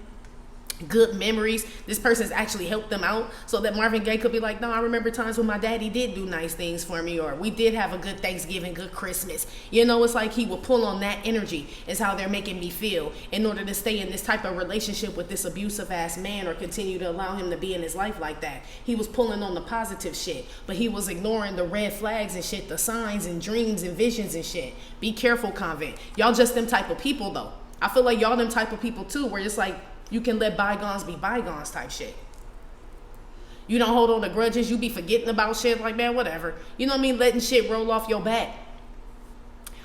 good memories. This person's actually helped them out, so that Marvin Gaye could be like, no, I remember times when my daddy did do nice things for me, or we did have a good Thanksgiving, good Christmas. You know, it's like he will pull on that energy is how they're making me feel in order to stay in this type of relationship with this abusive ass man, or continue to allow him to be in his life like that. He was pulling on the positive shit, but he was ignoring the red flags and shit, the signs and dreams and visions and shit. Be careful, Convent. Y'all just them type of people though. I feel like y'all them type of people too, where it's like, you can let bygones be bygones type shit. You don't hold on to grudges. You be forgetting about shit like, man, whatever. You know what I mean? Letting shit roll off your back.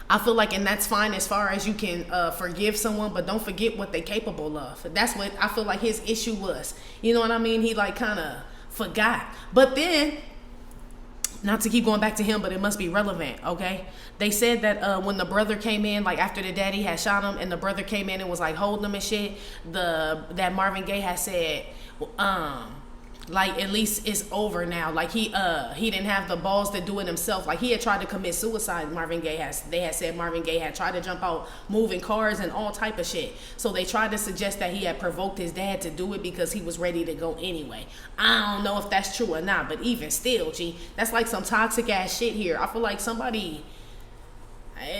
I feel like, and that's fine as far as you can forgive someone, but don't forget what they're capable of. That's what I feel like his issue was. You know what I mean? He like kind of forgot. But then, not to keep going back to him, but it must be relevant, okay? They said that when the brother came in, like after the daddy had shot him, and the brother came in and was like holding him and shit, that Marvin Gaye had said, like at least it's over now. Like he didn't have the balls to do it himself. Like he had tried to commit suicide. They had said Marvin Gaye had tried to jump out moving cars and all type of shit. So they tried to suggest that he had provoked his dad to do it because he was ready to go anyway. I don't know if that's true or not, but even still, G, that's like some toxic ass shit here. I feel like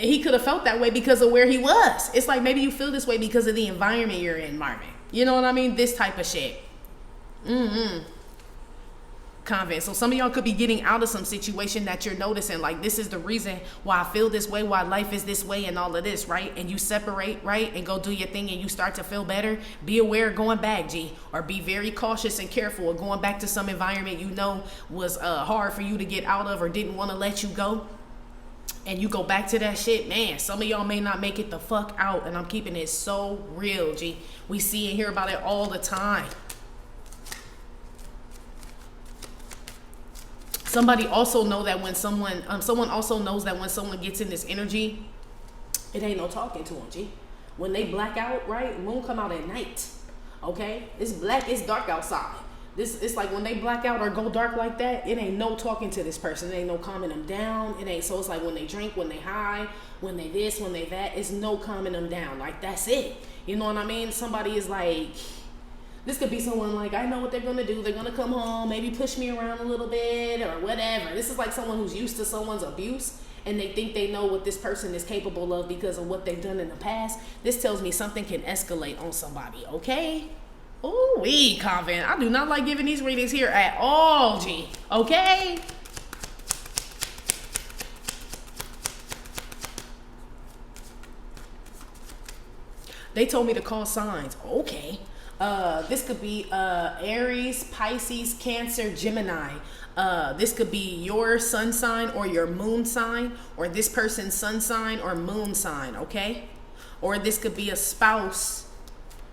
he could have felt that way because of where he was. It's like maybe you feel this way because of the environment you're in, Marvin. You know what I mean? This type of shit. Convent. So some of y'all could be getting out of some situation that you're noticing, like this is the reason why I feel this way, why life is this way and all of this, right? And you separate, right? And go do your thing and you start to feel better. Be aware of going back, G, or be very cautious and careful of going back to some environment you know was hard for you to get out of or didn't want to let you go. And you go back to that shit, man, some of y'all may not make it the fuck out. And I'm keeping it so real, G. We see and hear about it all the time. Somebody also know that when someone also knows that when someone gets in this energy, it ain't no talking to them, G. When they black out, right, it won't come out at night, okay? It's black, it's dark outside. It's like when they black out or go dark like that, it ain't no talking to this person. It ain't no calming them down. It ain't, so it's like when they drink, when they high, when they this, when they that, it's no calming them down. Like, that's it. You know what I mean? Somebody is like, this could be someone like, I know what they're going to do. They're going to come home, maybe push me around a little bit or whatever. This is like someone who's used to someone's abuse and they think they know what this person is capable of because of what they've done in the past. This tells me something can escalate on somebody, okay? Ooh-wee, Convent. I do not like giving these readings here at all, G, okay? They told me to call signs. Okay. This could be Aries, Pisces, Cancer, Gemini. This could be your sun sign or your moon sign, or this person's sun sign or moon sign, okay? Or this could be a spouse,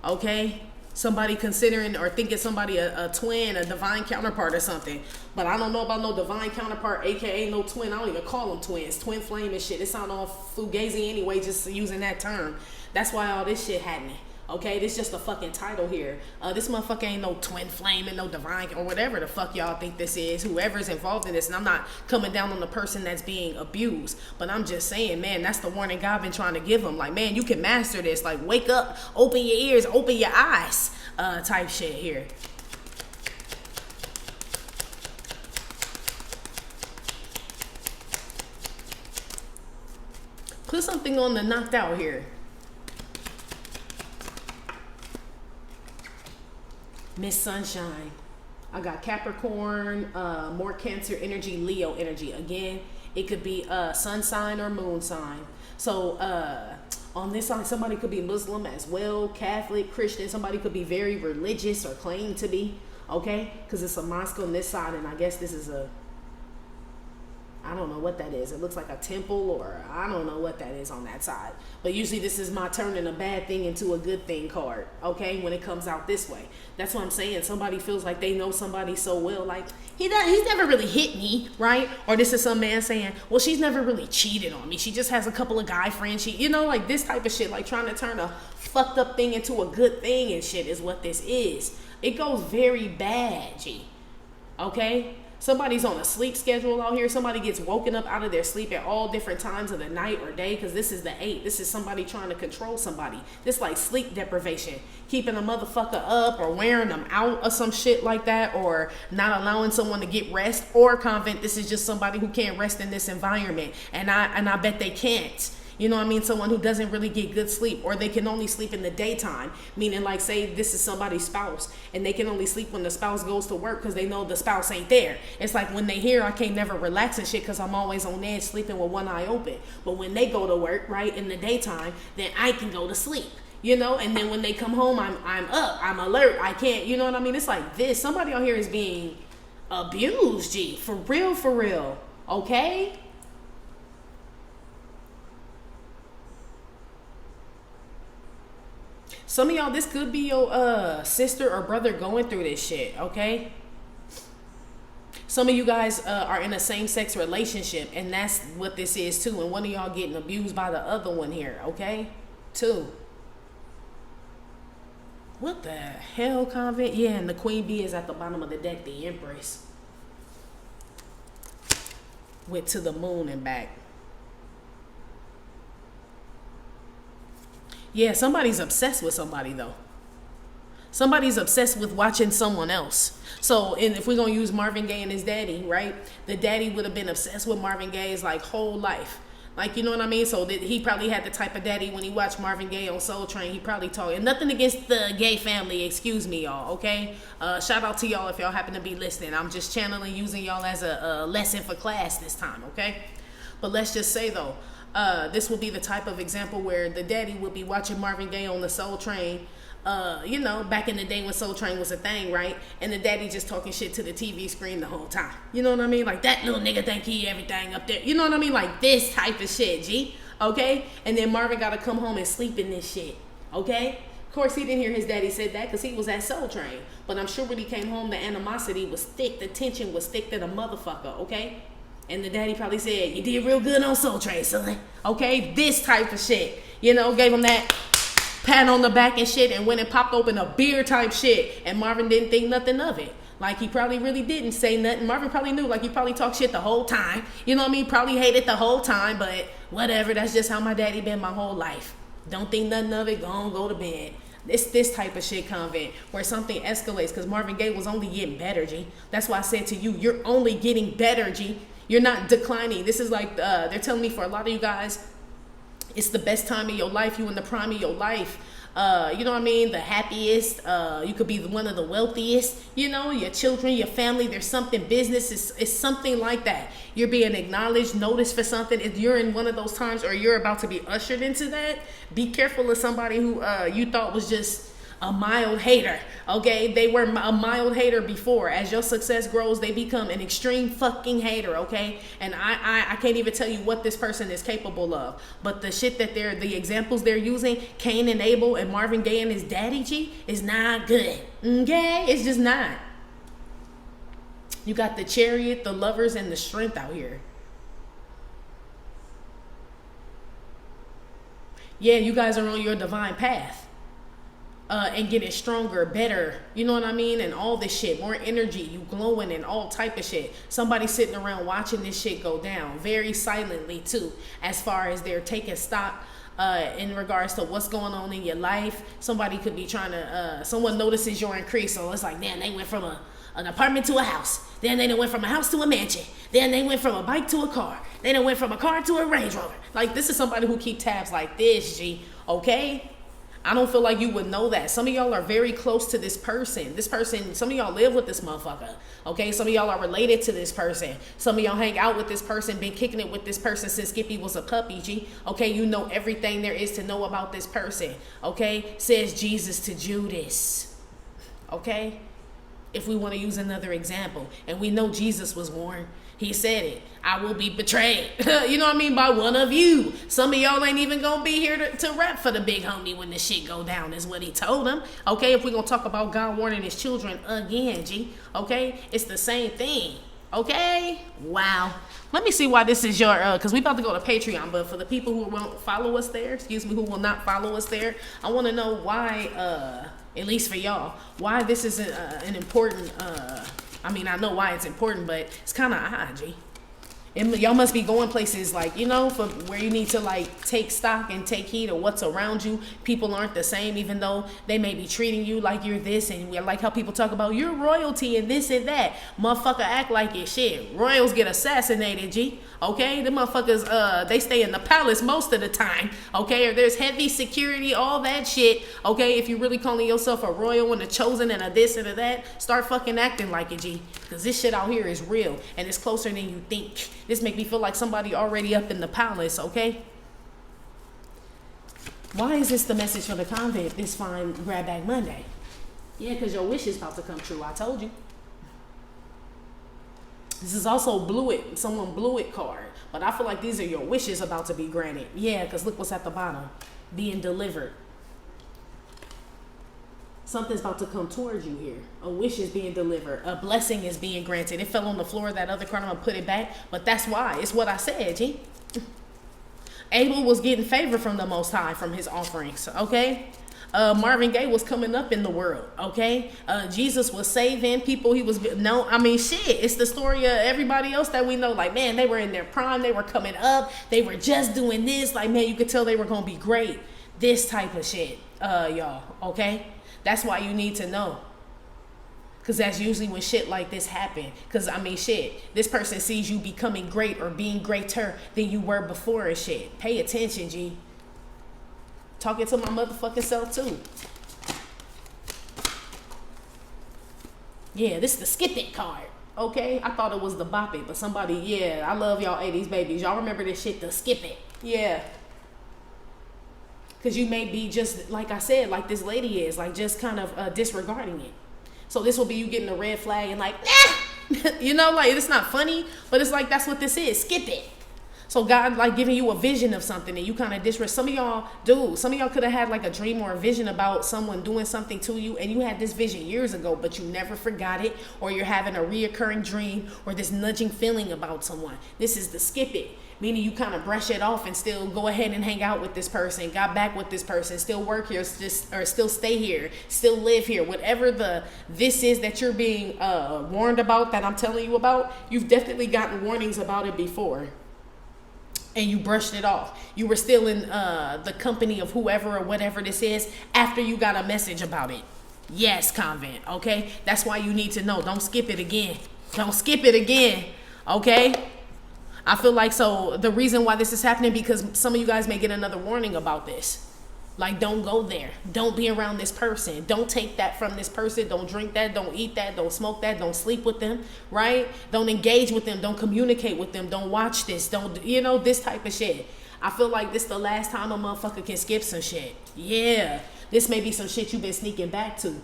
okay? Somebody considering or thinking somebody a twin, a divine counterpart or something. But I don't know about no divine counterpart, aka no twin. I don't even call them twins. Twin flame and shit. It sound all fugazi anyway, just using that term. That's why all this shit happening. Okay, this is just a fucking title here. This motherfucker ain't no twin flame and no divine or whatever the fuck y'all think this is. Whoever's involved in this, and I'm not coming down on the person that's being abused, but I'm just saying, man, that's the warning God been trying to give them. Like, man, you can master this. Like, wake up, open your ears, open your eyes, type shit here. Put something on the knocked out here. Miss Sunshine. I got Capricorn, more Cancer energy, Leo energy. Again, it could be sun sign or moon sign. So on this side, somebody could be Muslim as well, Catholic, Christian. Somebody could be very religious or claim to be, okay? Because it's a mosque on this side, and I guess this is a, I don't know what that is. It looks like a temple, or I don't know what that is on that side. But usually this is my turning a bad thing into a good thing card, okay, when it comes out this way. That's what I'm saying. Somebody feels like they know somebody so well, like, he's never really hit me, right? Or this is some man saying, well, she's never really cheated on me. She just has a couple of guy friends. You know, like this type of shit, like trying to turn a fucked up thing into a good thing and shit is what this is. It goes very bad, G, okay? Somebody's on a sleep schedule out here. Somebody gets woken up out of their sleep at all different times of the night or day, because this is the 8. This is somebody trying to control somebody. This like sleep deprivation, keeping a motherfucker up or wearing them out or some shit like that, or not allowing someone to get rest. Or Convent, this is just somebody who can't rest in this environment, and I bet they can't. You know what I mean? Someone who doesn't really get good sleep, or they can only sleep in the daytime, meaning like say this is somebody's spouse and they can only sleep when the spouse goes to work because they know the spouse ain't there. It's like when they hear I can't never relax and shit because I'm always on edge sleeping with one eye open. But when they go to work, right, in the daytime, then I can go to sleep. You know, and then when they come home, I'm up, I'm alert, I can't, you know what I mean? It's like this. Somebody out here is being abused, G. For real, okay? Some of y'all, this could be your sister or brother going through this shit, okay? Some of you guys are in a same-sex relationship, and that's what this is too. And one of y'all getting abused by the other one here, okay? Too. What the hell, Convent? Yeah, and the Queen Bee is at the bottom of the deck, the Empress. Went to the moon and back. Yeah, somebody's obsessed with somebody though. Somebody's obsessed with watching someone else. So, and if we're gonna use Marvin Gaye and his daddy, right? The daddy would have been obsessed with Marvin Gaye's like whole life. Like, you know what I mean? So that he probably had the type of daddy when he watched Marvin Gaye on Soul Train, he probably talked. And nothing against the gay family, excuse me, y'all, okay? Shout out to y'all if y'all happen to be listening. I'm just channeling, using y'all as a lesson for class this time, okay? But let's just say though, this will be the type of example where the daddy would be watching Marvin Gaye on the Soul Train, you know, back in the day when Soul Train was a thing, right? And the daddy just talking shit to the TV screen the whole time. You know what I mean? Like, that little nigga think he everything up there. You know what I mean? Like this type of shit, G. Okay? And then Marvin got to come home and sleep in this shit. Okay? Of course, he didn't hear his daddy said that because he was at Soul Train. But I'm sure when he came home, the animosity was thick. The tension was thick to the motherfucker, okay? And the daddy probably said, you did real good on Soul Train, son. Okay? This type of shit. You know, gave him that pat on the back and shit, and went and popped open a beer type shit. And Marvin didn't think nothing of it. Like, he probably really didn't say nothing. Marvin probably knew. Like, he probably talked shit the whole time. You know what I mean? Probably hated the whole time, but whatever. That's just how my daddy been my whole life. Don't think nothing of it. Go to bed. It's this type of shit, Convent, where something escalates, because Marvin Gaye was only getting better, G. That's why I said to you, you're only getting better, G. You're not declining. This is like, they're telling me for a lot of you guys, it's the best time of your life. You in the prime of your life. You know what I mean? The happiest. You could be one of the wealthiest. You know, your children, your family. There's something, business is something like that. You're being acknowledged, noticed for something. If you're in one of those times, or you're about to be ushered into that, be careful of somebody who you thought was just a mild hater. Okay, they were a mild hater before. As your success grows, they become an extreme fucking hater. Okay, and I can't even tell you what this person is capable of. But the shit that the examples they're using, Cain and Abel and Marvin Gaye and his daddy, G, is not good. Okay, it's just not. You got the Chariot, the Lovers, and the Strength out here. Yeah, you guys are on your divine path. And getting stronger, better, you know what I mean? And all this shit, more energy, you glowing and all type of shit. Somebody sitting around watching this shit go down, very silently too, as far as they're taking stock in regards to what's going on in your life. Somebody could be trying to, someone notices your increase, so it's like, man, they went from an apartment to a house. Then they went from a house to a mansion. Then they went from a bike to a car. Then they went from a car to a Range Rover. Like, this is somebody who keep tabs like this, G, okay? I don't feel like you would know that. Some of y'all are very close to this person. This person, some of y'all live with this motherfucker. Okay, some of y'all are related to this person. Some of y'all hang out with this person, been kicking it with this person since Skippy was a puppy, G. Okay, you know everything there is to know about this person. Okay, says Jesus to Judas. Okay, if we want to use another example, and we know Jesus was warned. He said it. I will be betrayed. You know what I mean? By one of you. Some of y'all ain't even gonna be here to rap for the big homie when the shit go down, is what he told him. Okay, if we're gonna talk about God warning his children again, G. Okay, it's the same thing. Okay, wow. Let me see why this is your, because we about to go to Patreon, but for the people who won't follow us there, who will not follow us there, I want to know why, at least for y'all, why this is an important I mean, I know why it's important, but it's kind of odd, G. Y'all must be going places like, you know, for where you need to like take stock and take heed of what's around you. People aren't the same, even though they may be treating you like you're this, and we like how people talk about you're royalty and this and that. Motherfucker act like it. Shit, royals get assassinated, G. Okay, the motherfuckers, they stay in the palace most of the time. Okay, or there's heavy security, all that shit. Okay, if you really calling yourself a royal and a chosen and a this and a that, start fucking acting like it, G. Because this shit out here is real and it's closer than you think. This make me feel like somebody already up in the palace, okay? Why is this the message for the convent this fine Grab Bag Monday? Yeah, because your wish is about to come true. I told you. This is also blew it. Someone blew it card. But I feel like these are your wishes about to be granted. Yeah, because look what's at the bottom. Being delivered. Something's about to come towards you here. A wish is being delivered. A blessing is being granted. It fell on the floor. That other card, I'm going to put it back. But that's why. It's what I said, G. Abel was getting favor from the Most High from his offerings, okay? Marvin Gaye was coming up in the world, okay? Jesus was saving people. He was, no, I mean, shit. It's the story of everybody else that we know. Like, man, they were in their prime. They were coming up. They were just doing this. Like, man, you could tell they were going to be great. This type of shit, y'all, okay? That's why you need to know. Because that's usually when shit like this happen. Because, I mean, shit, this person sees you becoming great or being greater than you were before and shit. Pay attention, G. Talking to my motherfucking self, too. Yeah, this is the skip it card. Okay? I thought it was the bop it, but somebody, yeah, I love y'all 80s babies. Y'all remember this shit, the skip it. Yeah. Because you may be just, like I said, like this lady is, like just kind of disregarding it. So this will be you getting a red flag and like, you know, like it's not funny, but it's like that's what this is. Skip it. So God like giving you a vision of something and you kind of disregard. Some of y'all could have had like a dream or a vision about someone doing something to you and you had this vision years ago, but you never forgot it, or you're having a reoccurring dream or this nudging feeling about someone. This is the skip it. Meaning you kind of brush it off and still go ahead and hang out with this person, got back with this person, still work here, or still stay here, still live here. Whatever this is that you're being warned about, that I'm telling you about, you've definitely gotten warnings about it before. And you brushed it off. You were still in the company of whoever or whatever this is after you got a message about it. Yes, Convent, okay? That's why you need to know. Don't skip it again. Don't skip it again, okay? I feel like, so the reason why this is happening, because some of you guys may get another warning about this. Like, don't go there. Don't be around this person. Don't take that from this person. Don't drink that. Don't eat that. Don't smoke that. Don't sleep with them, right? Don't engage with them. Don't communicate with them. Don't watch this. Don't, you know, this type of shit. I feel like this the last time a motherfucker can skip some shit. Yeah. This may be some shit you've been sneaking back to,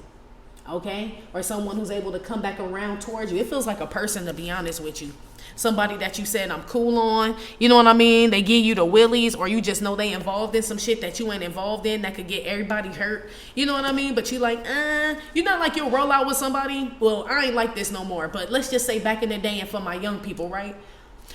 okay? Or someone who's able to come back around towards you. It feels like a person, to be honest with you. Somebody that you said I'm cool on, you know what I mean? They give you the willies, or you just know they involved in some shit that you ain't involved in that could get everybody hurt. You know what I mean? But you like, you're not like you'll roll out with somebody. Well, I ain't like this no more. But let's just say back in the day, and for my young people, right?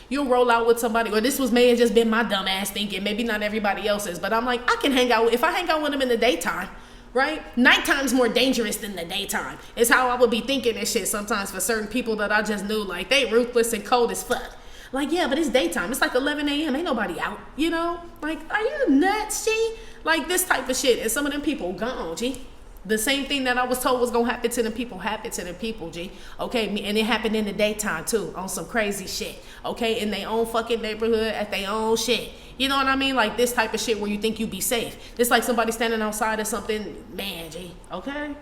You'll roll out with somebody, or this may have just been my dumb ass thinking, maybe not everybody else's, but I'm like, I can hang out, if I hang out with them in the daytime, right? Nighttime's more dangerous than the daytime. It's how I would be thinking this shit sometimes for certain people that I just knew, like, they ruthless and cold as fuck. Like, yeah, but it's daytime. It's like 11 a.m. Ain't nobody out, you know? Like, are you nuts, G? Like, this type of shit. And some of them people gone, G. The same thing that I was told was going to happen to them people happened to them people, G. Okay, and it happened in the daytime, too, on some crazy shit. Okay, in their own fucking neighborhood, at their own shit. You know what I mean? Like this type of shit where you think you be safe. It's like somebody standing outside of something. Man, G. Okay? And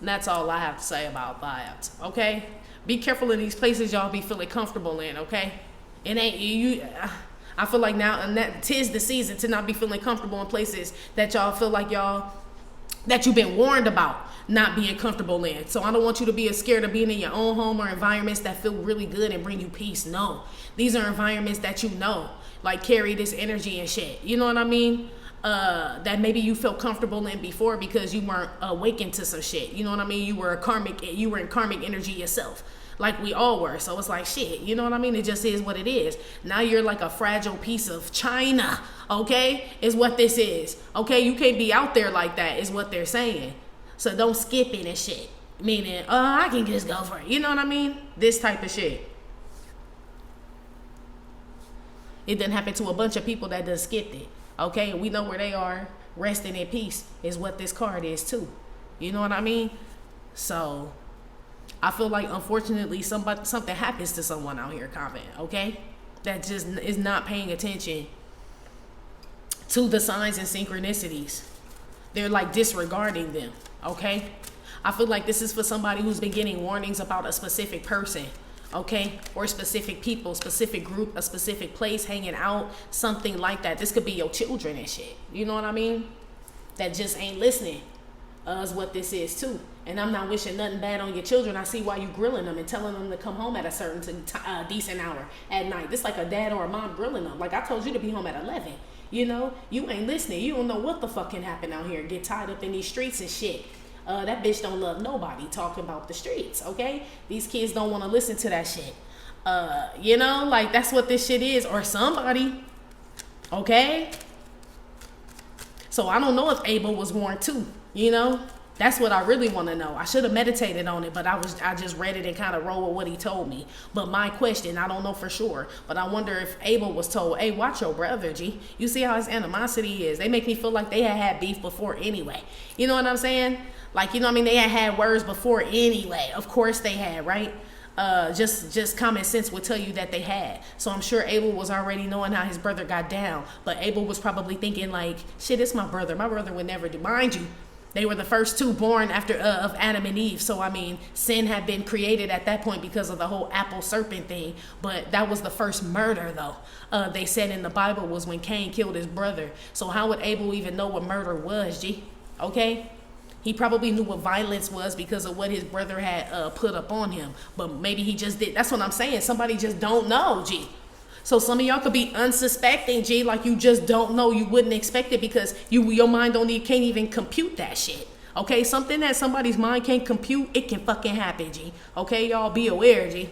that's all I have to say about that. Okay? Be careful in these places y'all be feeling comfortable in, okay? It ain't you. I feel like now, and that 'tis the season to not be feeling comfortable in places that y'all feel like that you've been warned about not being comfortable in. So I don't want you to be as scared of being in your own home or environments that feel really good and bring you peace. No, these are environments that you know, like carry this energy and shit. You know what I mean? That maybe you felt comfortable in before because you weren't awakened to some shit. You know what I mean? You were in karmic energy yourself. Like we all were. So it's like shit, you know what I mean? It just is what it is. Now you're like a fragile piece of china, okay? Is what this is. Okay, you can't be out there like that, is what they're saying. So don't skip it and shit. Meaning, I can just go for it. You know what I mean? This type of shit. It didn't happen to a bunch of people that done skipped it. Okay, and we know where they are. Resting in peace is what this card is too. You know what I mean? So I feel like unfortunately something happens to someone out here, Convent, okay? That just is not paying attention to the signs and synchronicities. They're like disregarding them, okay? I feel like this is for somebody who's been getting warnings about a specific person, okay? Or specific people, specific group, a specific place, hanging out, something like that. This could be your children and shit. You know what I mean? That just ain't listening is what this is too. And I'm not wishing nothing bad on your children. I see why you grilling them and telling them to come home at a certain decent hour at night. This like a dad or a mom grilling them. Like I told you to be home at 11. You know, you ain't listening. You don't know what the fuck can happen out here. Get tied up in these streets and shit. That bitch don't love nobody talking about the streets, okay? These kids don't want to listen to that shit. You know, like that's what this shit is. Or somebody, okay? So I don't know if Abel was warned too, you know? That's what I really want to know. I should have meditated on it, but I just read it and kind of rolled with what he told me. But my question, I don't know for sure, but I wonder if Abel was told, hey, watch your brother, G. You see how his animosity is. They make me feel like they had beef before anyway. You know what I'm saying? Like, you know what I mean? They had words before anyway. Of course they had, right? Just common sense would tell you that they had. So I'm sure Abel was already knowing how his brother got down. But Abel was probably thinking like, shit, it's my brother. My brother would never do. Mind you, they were the first two born after of Adam and Eve. So, I mean, sin had been created at that point because of the whole apple serpent thing. But that was the first murder, though. They said in the Bible was when Cain killed his brother. So how would Abel even know what murder was, G? Okay? He probably knew what violence was because of what his brother had put up on him. But maybe he just did. That's what I'm saying. Somebody just don't know, G. So some of y'all could be unsuspecting, G, like you just don't know. You wouldn't expect it because your mind can't even compute that shit. Okay, something that somebody's mind can't compute, it can fucking happen, G. Okay, y'all be aware, G.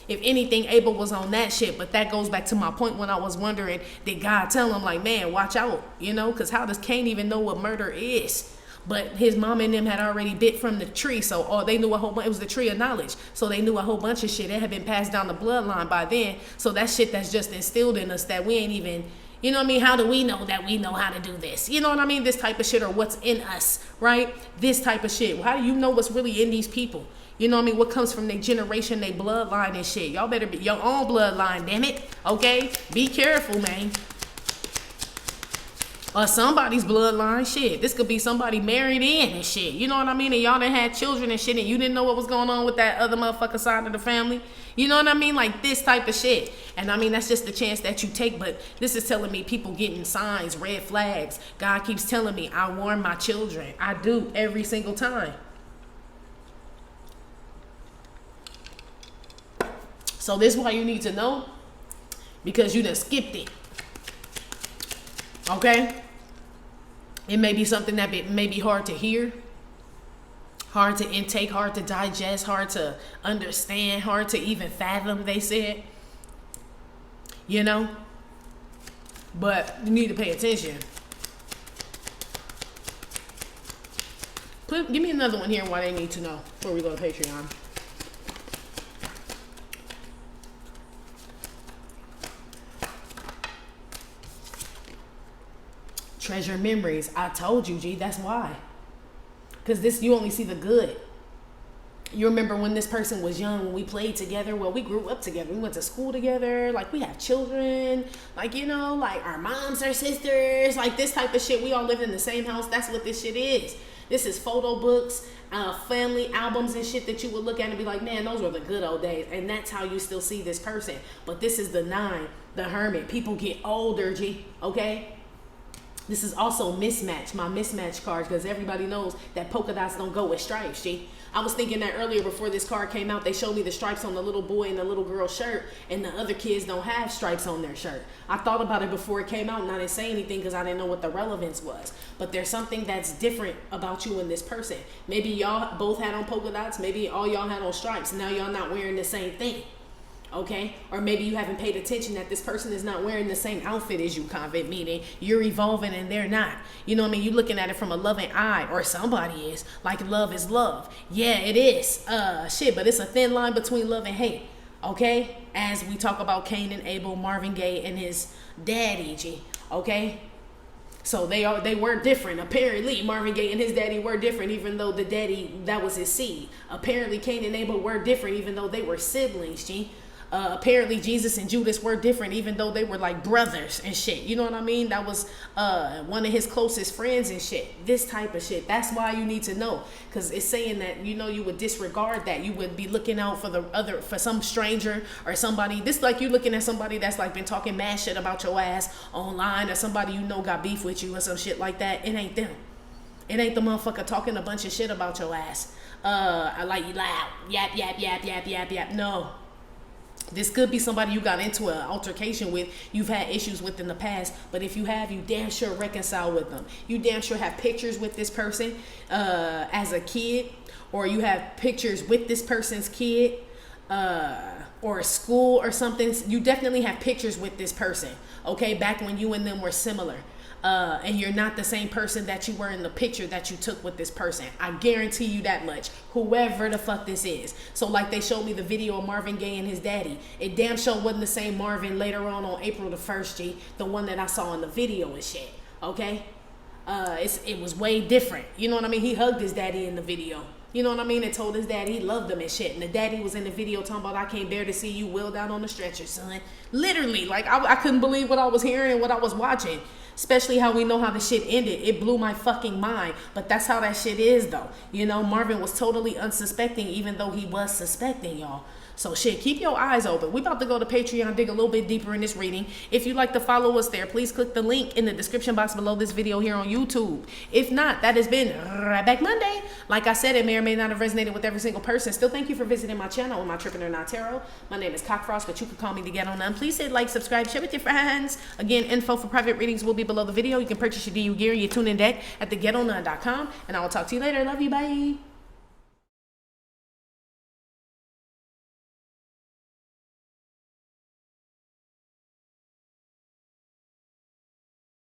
If anything, Abel was on that shit, but that goes back to my point when I was wondering, did God tell him like, man, watch out, you know? Because how does Cain even know what murder is? But his mom and them had already bit from the tree, so they knew a whole bunch. It was the tree of knowledge, so they knew a whole bunch of shit. It had been passed down the bloodline by then, so that shit that's just instilled in us that we ain't even, you know what I mean? How do we know that we know how to do this? You know what I mean? This type of shit, or what's in us, right? This type of shit. How do you know what's really in these people? You know what I mean? What comes from their generation, their bloodline and shit. Y'all better be your own bloodline, damn it. Okay? Be careful, man. Or somebody's bloodline, shit. This could be somebody married in and shit. You know what I mean? And y'all done had children and shit, and you didn't know what was going on with that other motherfucker side of the family. You know what I mean? Like this type of shit. And I mean, that's just the chance that you take. But this is telling me people getting signs, red flags. God keeps telling me, I warn my children. I do every single time. So this is why you need to know. Because you done skipped it. Okay? It may be something that may be hard to hear, hard to intake, hard to digest, hard to understand, hard to even fathom, they said. You know? But you need to pay attention. Give me another one here why they need to know before we go to Patreon. Treasure memories. I told you, G, that's why. Because this, you only see the good. You remember when this person was young, when we played together? Well, we grew up together. We went to school together. Like, we have children. Like, you know, like our moms are sisters. Like, this type of shit. We all live in the same house. That's what this shit is. This is photo books, family albums and shit that you would look at and be like, man, those were the good old days. And that's how you still see this person. But this is the 9, the hermit. People get older, G, okay? This is also mismatch, my mismatch card, because everybody knows that polka dots don't go with stripes, G. I was thinking that earlier before this card came out, they showed me the stripes on the little boy and the little girl's shirt, and the other kids don't have stripes on their shirt. I thought about it before it came out, and I didn't say anything because I didn't know what the relevance was. But there's something that's different about you and this person. Maybe y'all both had on polka dots. Maybe all y'all had on stripes. Now y'all not wearing the same thing. Okay, or maybe you haven't paid attention that this person is not wearing the same outfit as you, Convent, meaning you're evolving and they're not. You know what I mean? You're looking at it from a loving eye, or somebody is. Like, love is love. Yeah, it is. Shit, but it's a thin line between love and hate. Okay, as we talk about Cain and Abel, Marvin Gaye and his daddy, G. Okay, so they were different. Apparently, Marvin Gaye and his daddy were different, even though the daddy, that was his seed. Apparently, Cain and Abel were different, even though they were siblings, G. Apparently Jesus and Judas were different, even though they were like brothers and shit. You know what I mean? That was one of his closest friends and shit. This type of shit. That's why you need to know, because it's saying that, you know, you would disregard that. You would be looking out for some stranger or somebody. This like you looking at somebody that's like been talking mad shit about your ass online, or somebody you know got beef with you or some shit like that. It ain't them. It ain't the motherfucker talking a bunch of shit about your ass. I like you loud. Yap, yap, yap, yap, yap, yap. No. This could be somebody you got into an altercation with, you've had issues with in the past, but if you have, you damn sure reconcile with them. You damn sure have pictures with this person as a kid, or you have pictures with this person's kid or a school or something. You definitely have pictures with this person, okay, back when you and them were similar. And you're not the same person that you were in the picture that you took with this person. I guarantee you that much. Whoever the fuck this is. So like they showed me the video of Marvin Gaye and his daddy. It damn sure wasn't the same Marvin later on April the 1st, G. The one that I saw in the video and shit. Okay? It was way different. You know what I mean? He hugged his daddy in the video. You know what I mean? And told his daddy he loved him and shit. And the daddy was in the video talking about, I can't bear to see you wheeled out on the stretcher, son. Literally. Like, I couldn't believe what I was hearing and what I was watching. Especially how we know how the shit ended. It blew my fucking mind. But that's how that shit is, though. You know, Marvin was totally unsuspecting, even though he was suspecting, y'all. So shit, keep your eyes open. We about to go to Patreon, dig a little bit deeper in this reading. If you'd like to follow us there, please click the link in the description box below this video here on YouTube. If not, that has been Right Back Monday. Like I said, it may or may not have resonated with every single person. Still, thank you for visiting my channel, Am I Trippin' or Not Tarot. My name is Cockfrost, but you can call me the Ghetto Nun. Please hit like, subscribe, share with your friends. Again, info for private readings will be below the video. You can purchase your DU gear, your Toon In Deck at theghettonun.com. And I will talk to you later. Love you. Bye.